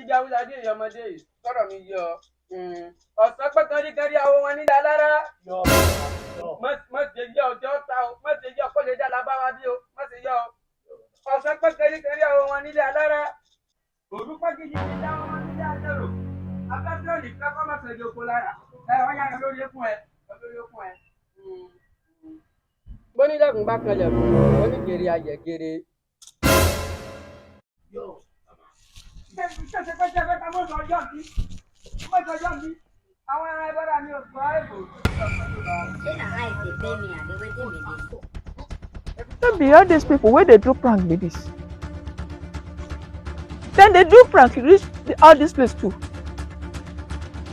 jíjà wúládé ìyọmọdé yìí sọ̀rọ̀ mi yọ ọ̀sán pé kẹ́ríkẹ́rí àwọn wọn nílẹ̀ alára má ṣe yọ ọjọ́ ta o má ṣe yọ kó lè dá lábáwá bí o má ṣe yọ ọ̀sán pé kẹ́ríkẹ́rí àwọn wọn nílẹ̀ alára òdúpẹ́ kejì ti dá wọn nílẹ̀ àjẹrò abẹ́fẹ́ òní kákọ́ má ṣe yọ kó lára wọ́n yára lórí ẹkún ẹ lórí ẹkún ẹ. bónílẹ̀kùn bá kanlẹ̀ fún oníkèrè ayẹ̀kèrè. Àwọn ará ẹgbẹ́ra mi ò gbọ́ èbò. No be all these people wey dey do prank be this. Then they do prank reach all this place too.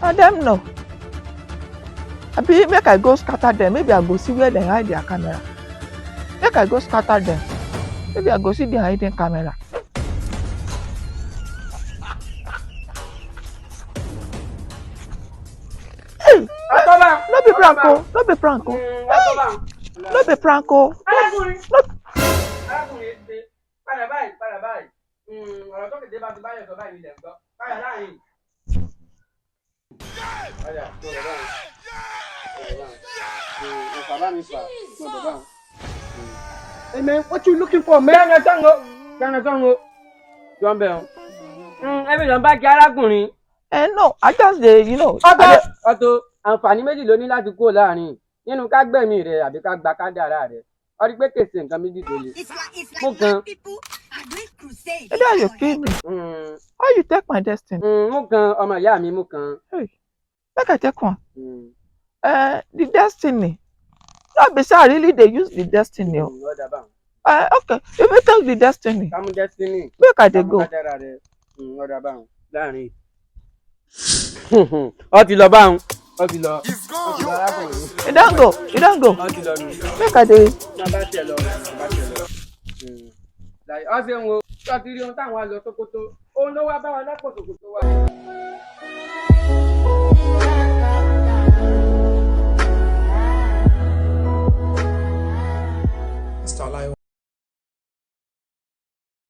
I dem know. Abi make I go scatter them. Maybe I go see where they hide their camera. Make I go scatter them. Maybe I go see their hidden camera. No be prank o, no be prank o. No be prank o. Arákùnrin ṣe padà báyìí. Ọ̀rọ̀ tó kéde bá ti báyọ̀ sọ báyìí nílẹ̀ gbọ́. Báyọ̀ láàrin. Báyọ̀ tó lọ báyìí. Bàbá mi fà tó lọ báyìí. Hey man, what you looking for, man? Kẹ́ni tán o. Jọ ń bẹ̀ ọ́. Ẹbí lọ bá kí arákùnrin. No, I just dey, you know. Ọ̀tọ̀ àǹfààní méjì ló ní láti kúrò láàrin nínú ká gbẹ̀mí rẹ̀ àbí ká gba kádàrá rẹ̀. Ó rí pé kèsì nǹkan méjì tó le. Mo kan. Either you kill me or you take my destiny. Mo kan ọmọ ìyá mi mo kan. Hey, make I take one. The destiny. No be say I really dey use the destiny o. Okay, you may take the destiny. Kamu destiny. Make I dey go. Kádàrá rẹ̀ ọ̀dà báwọn láàrin. Ó ti lọ báwọn. Ó ti lọ arákùnrin. You don go. Ó ti lọ nù. Make I dey. Bá tiẹ̀ lọ. Ó ṣe ń wo ṣọ́ọ̀tì rí ohun táwọn àlọ́ Sókótó. Òun ló wá bá wọn lápò Sókótó wá.